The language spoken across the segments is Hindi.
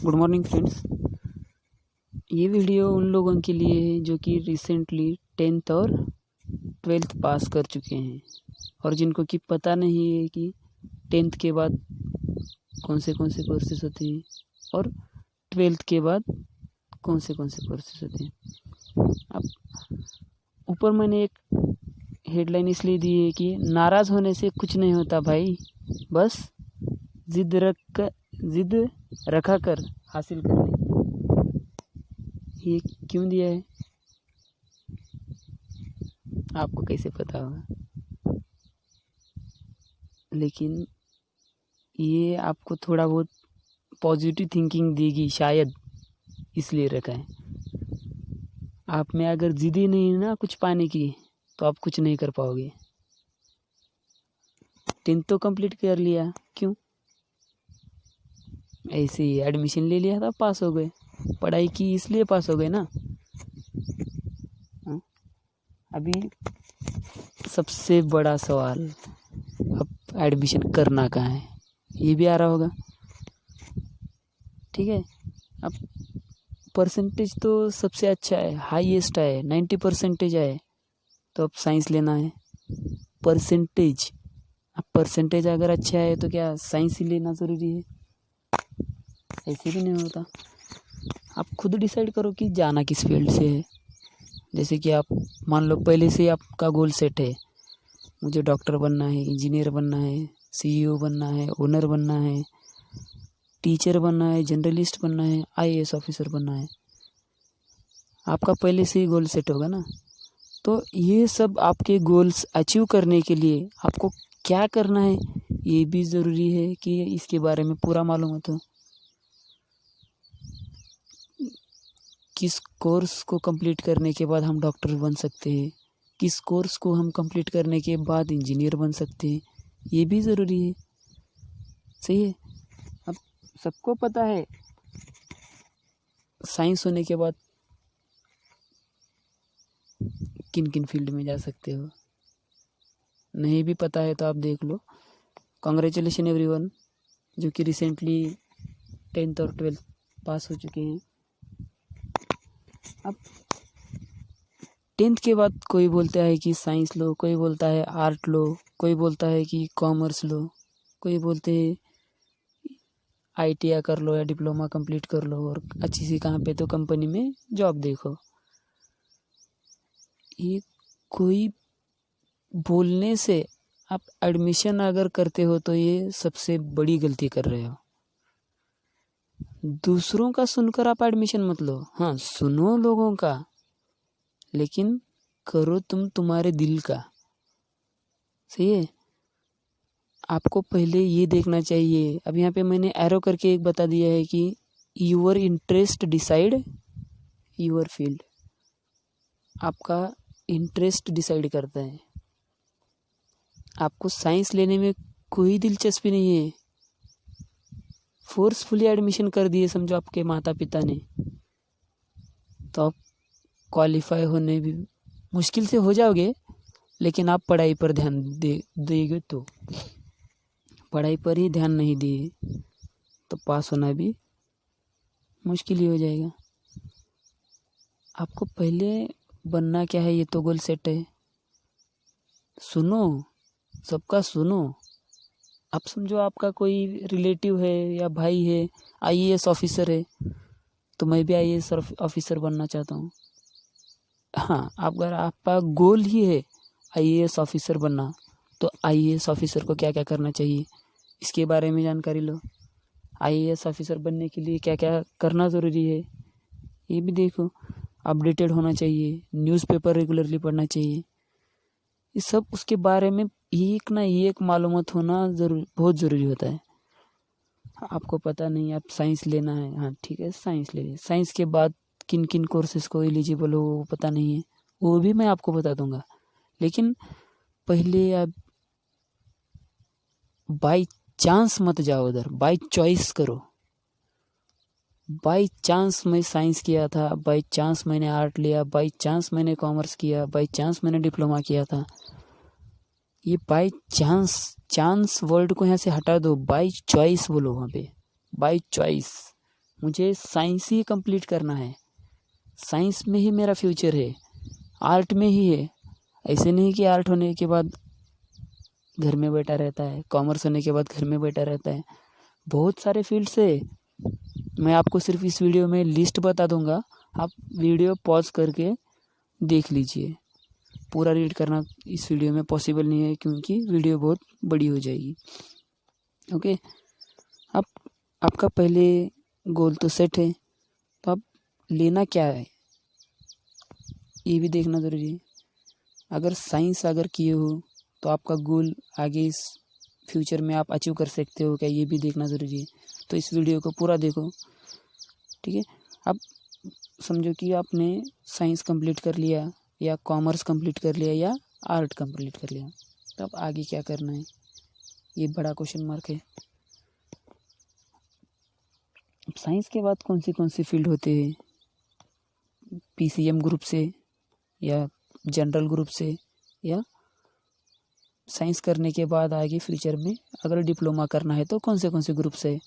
Good morning friends. ये वीडियो उन लोगों के लिए है जो कि रिसेंटली 10th और 12th पास कर चुके हैं और जिनको कि पता नहीं है कि 10th के बाद कौन से कोर्सेज होते हैं और 12th के बाद कौन से कोर्सेज होते हैं। अब ऊपर मैंने एक हेडलाइन इसलिए दी है कि नाराज़ होने से कुछ नहीं होता भाई, बस जिद रखा कर हासिल कर ले। ये क्यों दिया है आपको कैसे पता होगा, लेकिन ये आपको थोड़ा बहुत पॉजिटिव थिंकिंग देगी शायद, इसलिए रखा है। आप में अगर जिद ही नहीं है ना कुछ पाने की, तो आप कुछ नहीं कर पाओगे। 10th तो कंप्लीट कर लिया, क्यों ऐसे ही एडमिशन ले लिया था, पास हो गए। पढ़ाई की इसलिए पास हो गए ना। अभी सबसे बड़ा सवाल, अब एडमिशन करना कहाँ है, ये भी आ रहा होगा। ठीक है, अब परसेंटेज तो सबसे अच्छा है, हाईएस्ट है, 90% है, तो अब साइंस लेना है। परसेंटेज, अब परसेंटेज अगर अच्छा है तो क्या साइंस ही लेना ज़रूरी है? ऐसे भी नहीं होता। आप खुद डिसाइड करो कि जाना किस फील्ड से है। जैसे कि आप मान लो पहले से आपका गोल सेट है, मुझे डॉक्टर बनना है, इंजीनियर बनना है, सीईओ बनना है, ओनर बनना है, टीचर बनना है, जर्नलिस्ट बनना है, आईएएस ऑफिसर बनना है। आपका पहले से ही गोल सेट होगा ना। तो ये सब आपके गोल्स अचीव करने के लिए आपको क्या करना है, ये भी ज़रूरी है कि इसके बारे में पूरा मालूम हो। तो किस कोर्स को कंप्लीट करने के बाद हम डॉक्टर बन सकते हैं, किस कोर्स को हम कंप्लीट करने के बाद इंजीनियर बन सकते हैं, ये भी ज़रूरी है। सही है। अब सबको पता है साइंस होने के बाद किन किन फील्ड में जा सकते हो। नहीं भी पता है तो आप देख लो। कॉन्ग्रेचुलेशन एवरीवन जो कि रिसेंटली 10th और 12th पास हो चुके हैं। अब 10th के बाद कोई बोलता है कि साइंस लो, कोई बोलता है आर्ट लो, कोई बोलता है कि कॉमर्स लो, कोई बोलते हैं ITI कर लो या डिप्लोमा कंप्लीट कर लो और अच्छी सी कहाँ पे तो कंपनी में जॉब देखो। ये कोई बोलने से आप एडमिशन अगर करते हो तो ये सबसे बड़ी गलती कर रहे हो। दूसरों का सुनकर आप एडमिशन मत लो। हाँ, सुनो लोगों का, लेकिन करो तुम तुम्हारे दिल का। सही है। आपको पहले ये देखना चाहिए। अब यहाँ पे मैंने एरो करके एक बता दिया है कि your interest decide your field. आपका इंटरेस्ट डिसाइड करता है। आपको साइंस लेने में कोई दिलचस्पी नहीं है, फोर्सफुली एडमिशन कर दिए समझो आपके माता पिता ने, तो आप क्वालिफाई होने भी मुश्किल से हो जाओगे। लेकिन आप पढ़ाई पर ध्यान देगे तो पढ़ाई पर ही ध्यान नहीं दिए तो पास होना भी मुश्किल ही हो जाएगा। आपको पहले बनना क्या है ये तो गोल सेट है। सुनो, सबका सुनो। आप समझो आपका कोई रिलेटिव है या भाई है IAS ऑफिसर है, तो मैं भी IAS ऑफिसर बनना चाहता हूँ। हाँ, अगर आपका गोल ही है IAS ऑफिसर बनना, तो IAS ऑफिसर को क्या क्या करना चाहिए इसके बारे में जानकारी लो। IAS ऑफिसर बनने के लिए क्या क्या करना ज़रूरी है ये भी देखो। अपडेटेड होना चाहिए, न्यूज़पेपर रेगुलरली पढ़ना चाहिए। ये सब उसके बारे में एक ना एक मालूमात होना बहुत ज़रूरी होता है। आपको पता नहीं, आप साइंस लेना है, हाँ ठीक है साइंस ले लीजिए। साइंस के बाद किन किन कोर्सेज़ को एलिजिबल हो वो पता नहीं है, वो भी मैं आपको बता दूंगा। लेकिन पहले आप बाय चांस मत जाओ उधर, बाय चॉइस करो। बाय चांस मैं साइंस किया था, बाय चांस मैंने आर्ट लिया, बाय चांस मैंने कॉमर्स किया, बाय चांस मैंने डिप्लोमा किया था। ये बाय चांस वर्ड को यहाँ से हटा दो, बाय चॉइस बोलो वहाँ पे, बाय चॉइस। मुझे साइंस ही कंप्लीट करना है, साइंस में ही मेरा फ्यूचर है, आर्ट में ही है। ऐसे नहीं कि आर्ट होने के बाद घर में बैठा रहता है, कॉमर्स होने के बाद घर में बैठा रहता है। बहुत सारे फील्ड्स है। मैं आपको सिर्फ इस वीडियो में लिस्ट बता दूंगा, आप वीडियो पॉज करके देख लीजिए। पूरा रीड करना इस वीडियो में पॉसिबल नहीं है क्योंकि वीडियो बहुत बड़ी हो जाएगी। ओके, अब आपका पहले गोल तो सेट है, तो अब लेना क्या है ये भी देखना ज़रूरी है। अगर साइंस अगर किए हो तो आपका गोल आगे इस फ्यूचर में आप अचीव कर सकते हो क्या, ये भी देखना ज़रूरी है। तो इस वीडियो को पूरा देखो, ठीक है। अब समझो कि आपने साइंस कंप्लीट कर लिया या कॉमर्स कंप्लीट कर लिया या आर्ट कंप्लीट कर लिया, तो अब आगे क्या करना है, ये बड़ा क्वेश्चन मार्क है। साइंस के बाद कौन सी फील्ड होते हैं, पीसीएम ग्रुप से या जनरल ग्रुप से, या साइंस करने के बाद आगे फ्यूचर में अगर डिप्लोमा करना है तो कौन से ग्रुप से।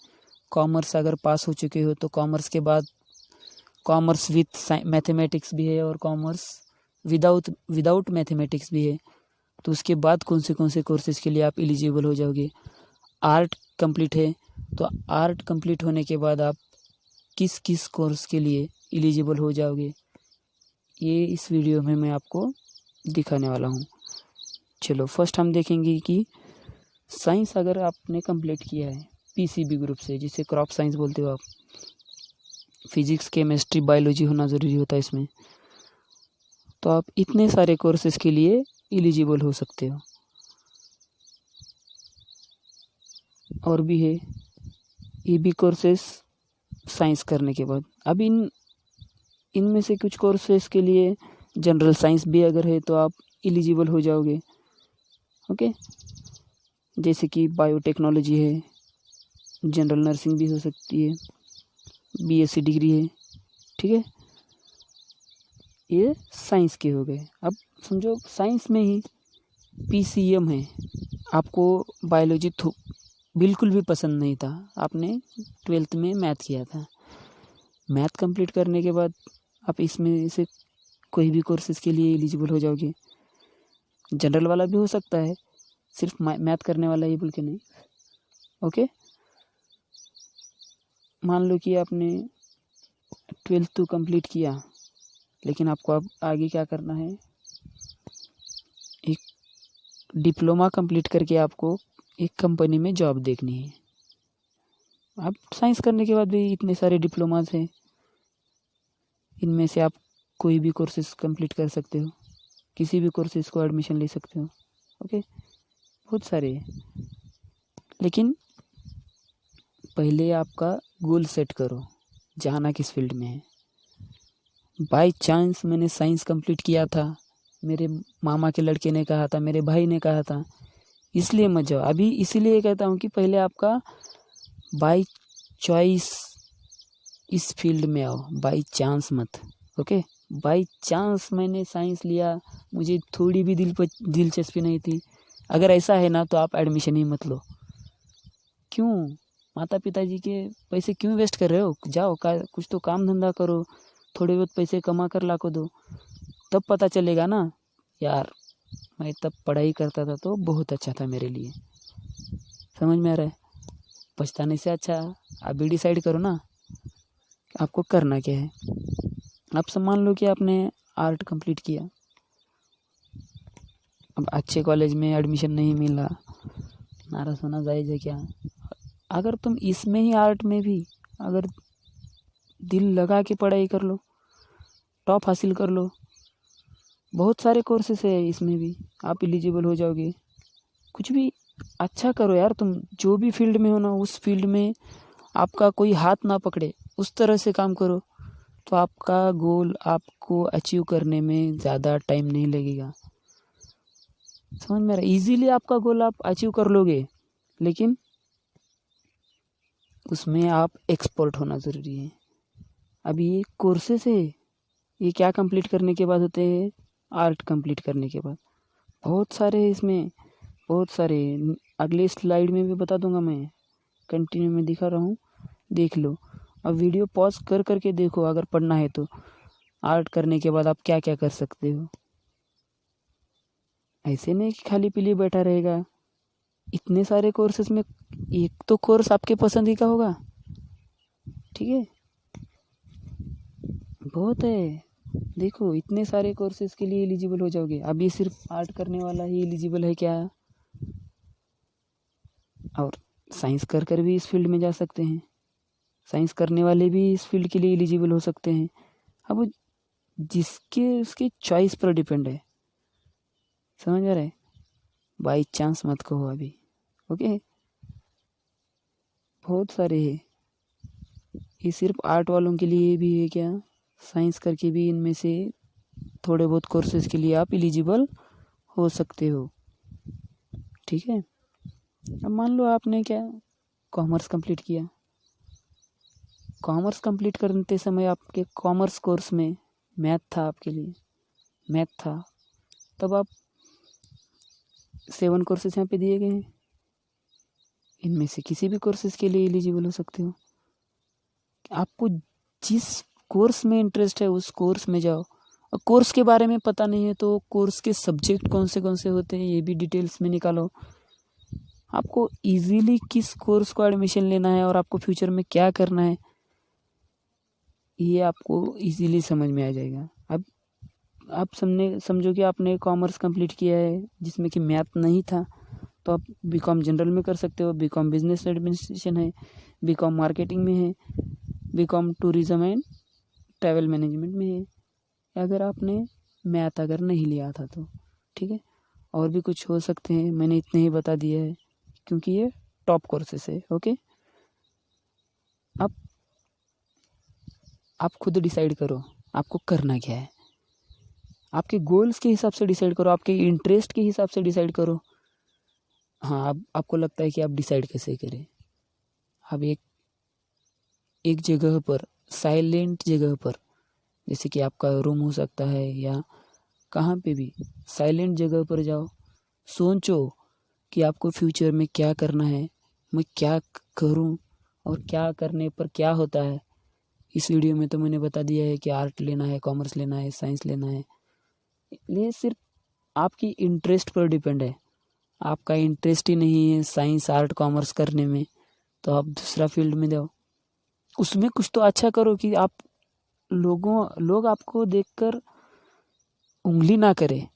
कॉमर्स अगर पास हो चुके हो तो कॉमर्स के बाद कॉमर्स विथ मैथमेटिक्स भी है और कॉमर्स विदाउट मैथमेटिक्स भी है, तो उसके बाद कौन से कोर्सेज के लिए आप एलिजिबल हो जाओगे। आर्ट कंप्लीट है तो आर्ट कंप्लीट होने के बाद आप किस कोर्स के लिए एलिजिबल हो जाओगे, ये इस वीडियो में मैं आपको दिखाने वाला हूँ। चलो फर्स्ट हम देखेंगे कि साइंस अगर आपने कंप्लीट किया है पीसीबी ग्रुप से, जिसे क्रॉप साइंस बोलते हो आप, फिजिक्स केमिस्ट्री बायोलॉजी होना ज़रूरी होता है इसमें, तो आप इतने सारे कोर्सेज के लिए एलिजिबल हो सकते हो। और भी है ये भी कोर्सेज साइंस करने के बाद। अब इनमें से कुछ कोर्सेज के लिए जनरल साइंस भी अगर है तो आप एलिजिबल हो जाओगे। ओके, जैसे कि बायोटेक्नोलॉजी है, जनरल नर्सिंग भी हो सकती है, बीएससी डिग्री है, ठीक है। ये साइंस के हो गए। अब समझो साइंस में ही पीसीएम है, आपको बायोलॉजी बिल्कुल भी पसंद नहीं था, आपने 12th में मैथ किया था। मैथ कंप्लीट करने के बाद आप इसमें से कोई भी कोर्सेज के लिए एलिजिबल हो जाओगे। जनरल वाला भी हो सकता है, सिर्फ मैथ करने वाला ही बोल के नहीं। ओके, मान लो कि आपने 12th तो कंप्लीट किया, लेकिन आपको अब आगे क्या करना है, एक डिप्लोमा कंप्लीट करके आपको एक कंपनी में जॉब देखनी है। अब साइंस करने के बाद भी इतने सारे डिप्लोमास हैं, इनमें से आप कोई भी कोर्सेज कंप्लीट कर सकते हो, किसी भी कोर्सेज को एडमिशन ले सकते हो। ओके, बहुत सारे हैं, लेकिन पहले आपका गोल सेट करो, जाना किस फील्ड में है। बाय चांस मैंने साइंस कंप्लीट किया था, मेरे मामा के लड़के ने कहा था, मेरे भाई ने कहा था, इसलिए मत जाओ। अभी इसीलिए कहता हूँ कि पहले आपका बाय चॉइस इस फील्ड में आओ, बाय चांस मत। ओके, बाय चांस मैंने साइंस लिया, मुझे थोड़ी भी दिलचस्पी नहीं थी, अगर ऐसा है ना तो आप एडमिशन ही मत लो। क्यों, माता पिताजी के पैसे क्यों वेस्ट कर रहे हो, जाओ कुछ तो काम धंधा करो, थोड़े बहुत पैसे कमा कर ला को दो, तब पता चलेगा ना। यार मैं तब पढ़ाई करता था तो बहुत अच्छा था मेरे लिए, समझ में आ रहा है। पछताने से अच्छा आप भी डिसाइड करो ना आपको करना क्या है। अब सब मान लो कि आपने आर्ट कंप्लीट किया, अब अच्छे कॉलेज में एडमिशन नहीं मिला, नाराज़ होना जायज़ है क्या। अगर तुम इसमें ही आर्ट में भी अगर दिल लगा के पढ़ाई कर लो, टॉप हासिल कर लो, बहुत सारे कोर्सेस है इसमें भी, आप एलिजिबल हो जाओगे। कुछ भी अच्छा करो यार, तुम जो भी फील्ड में हो ना, उस फील्ड में आपका कोई हाथ ना पकड़े, उस तरह से काम करो, तो आपका गोल आपको अचीव करने में ज़्यादा टाइम नहीं लगेगा। समझ में आ रहा है, ईजीली आपका गोल आप अचीव कर लोगे, लेकिन उसमें आप एक्सपर्ट होना ज़रूरी है। अब ये कोर्सेस है, ये क्या कंप्लीट करने के बाद होते हैं, आर्ट कंप्लीट करने के बाद बहुत सारे हैं इसमें, बहुत सारे। अगले स्लाइड में भी बता दूंगा, मैं कंटिन्यू में दिखा रहा हूँ, देख लो। अब वीडियो पॉज कर करके देखो अगर पढ़ना है तो। आर्ट करने के बाद आप क्या क्या कर सकते हो। ऐसे नहीं कि खाली पीली बैठा रहेगा। इतने सारे कोर्सेज में एक तो कोर्स आपके पसंद ही का होगा, ठीक है। बहुत है, देखो इतने सारे कोर्सेज के लिए एलिजिबल हो जाओगे। अब ये सिर्फ आर्ट करने वाला ही एलिजिबल है क्या? और साइंस कर कर भी इस फील्ड में जा सकते हैं। साइंस करने वाले भी इस फील्ड के लिए एलिजिबल हो सकते हैं। अब वो जिसके उसके चॉइस पर डिपेंड है, समझ आ रहा है। बाई चांस मत कहो अभी, ओके। बहुत सारे हैं, ये सिर्फ आर्ट वालों के लिए भी है क्या? साइंस करके भी इनमें से थोड़े बहुत कोर्सेज के लिए आप एलिजिबल हो सकते हो, ठीक है। अब मान लो आपने क्या कॉमर्स कंप्लीट किया। कॉमर्स कंप्लीट करते समय आपके कॉमर्स कोर्स में मैथ था, आपके लिए मैथ था, तब आप 7 कोर्सेज यहाँ पे दिए गए हैं, इनमें से किसी भी कोर्सेज के लिए एलिजिबल हो सकते हो। आपको जिस कोर्स में इंटरेस्ट है उस कोर्स में जाओ। और कोर्स के बारे में पता नहीं है तो कोर्स के सब्जेक्ट कौन से होते हैं ये भी डिटेल्स में निकालो। आपको इजीली किस कोर्स को एडमिशन लेना है और आपको फ्यूचर में क्या करना है ये आपको इजीली समझ में आ जाएगा। अब आप समझो कि आपने कॉमर्स कंप्लीट किया है जिसमें कि मैथ नहीं था, तो आप बीकॉम जनरल में कर सकते हो, बीकॉम बिजनेस एडमिनिस्ट्रेशन है, बीकॉम मार्केटिंग में है, BCom tourism and travel management में है, अगर आपने मैथ अगर नहीं लिया था तो, ठीक है। और भी कुछ हो सकते हैं, मैंने इतने ही बता दिया है क्योंकि ये टॉप कोर्सेस है, ओके। अब आप खुद डिसाइड करो आपको करना क्या है। आपके गोल्स के हिसाब से डिसाइड करो, आपके इंटरेस्ट के हिसाब से डिसाइड करो। हाँ, अब आपको लगता है कि आप डिसाइड कैसे करें। अब एक जगह पर, साइलेंट जगह पर, जैसे कि आपका रूम हो सकता है या कहाँ पे भी, साइलेंट जगह पर जाओ, सोचो कि आपको फ्यूचर में क्या करना है, मैं क्या करूं और क्या करने पर क्या होता है। इस वीडियो में तो मैंने बता दिया है कि आर्ट लेना है, कॉमर्स लेना है, साइंस लेना है। ये सिर्फ आपकी इंटरेस्ट पर डिपेंड है। आपका इंटरेस्ट ही नहीं है साइंस आर्ट कॉमर्स करने में तो आप दूसरा फील्ड में जाओ, उसमें कुछ तो अच्छा करो कि आप लोग आपको देखकर उंगली ना करे।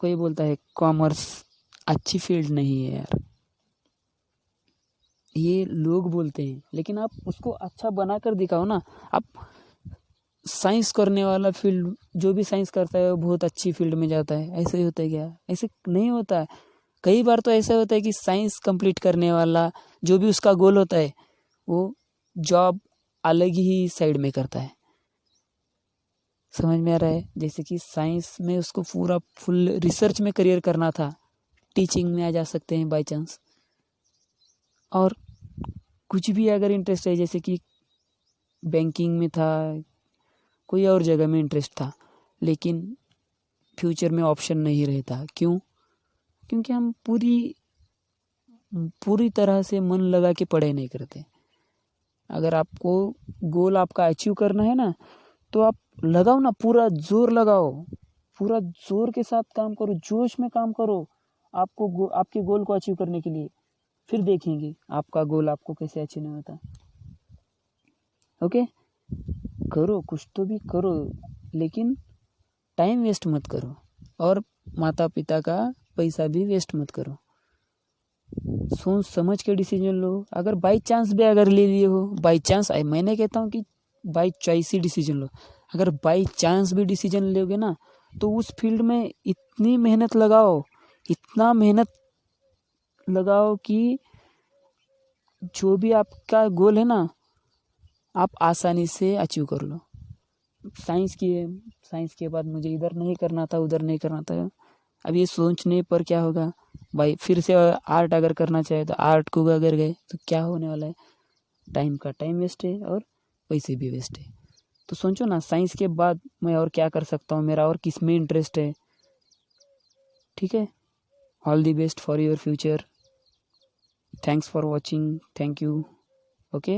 कोई बोलता है कॉमर्स अच्छी फील्ड नहीं है यार, ये लोग बोलते हैं, लेकिन आप उसको अच्छा बना कर दिखाओ ना। आप साइंस करने वाला फील्ड, जो भी साइंस करता है वो बहुत अच्छी फील्ड में जाता है, ऐसे ही होता है क्या? ऐसे नहीं होता है। कई बार तो ऐसा होता है कि साइंस कंप्लीट करने वाला जो भी उसका गोल होता है वो जॉब अलग ही साइड में करता है, समझ में आ रहा है। जैसे कि साइंस में उसको पूरा फुल रिसर्च में करियर करना था, टीचिंग में आ जा सकते हैं बाय चांस। और कुछ भी अगर इंटरेस्ट है, जैसे कि बैंकिंग में था, कोई और जगह में इंटरेस्ट था, लेकिन फ्यूचर में ऑप्शन नहीं रहता। क्यों? क्योंकि हम पूरी तरह से मन लगा के पढ़ाई नहीं करते। अगर आपको गोल आपका अचीव करना है ना तो आप लगाओ ना, पूरा जोर लगाओ, पूरा जोर के साथ काम करो, जोश में काम करो आपके गोल को अचीव करने के लिए। फिर देखेंगे आपका गोल आपको कैसे अचीव नहीं होता, ओके। करो, कुछ तो भी करो, लेकिन टाइम वेस्ट मत करो और माता पिता का पैसा भी वेस्ट मत करो। सोच समझ के डिसीजन लो। अगर बाई चांस भी अगर ले लिए हो, बाई चांस, मैंने कहता हूँ कि बाई चॉइस ही डिसीजन लो। अगर बाई चांस भी डिसीजन लोगे ना तो उस फील्ड में इतनी मेहनत लगाओ, इतना मेहनत लगाओ कि जो भी आपका गोल है ना आप आसानी से अचीव कर लो। साइंस के बाद मुझे इधर नहीं करना था, उधर नहीं करना था, अब ये सोचने पर क्या होगा भाई। फिर से आर्ट अगर करना चाहे तो आर्ट को अगर गए तो क्या होने वाला है, टाइम वेस्ट है और पैसे भी वेस्ट है। तो सोचो ना, साइंस के बाद मैं और क्या कर सकता हूँ, मेरा और किस में इंटरेस्ट है, ठीक है। All the best for your future. Thanks for watching, thank you. Okay.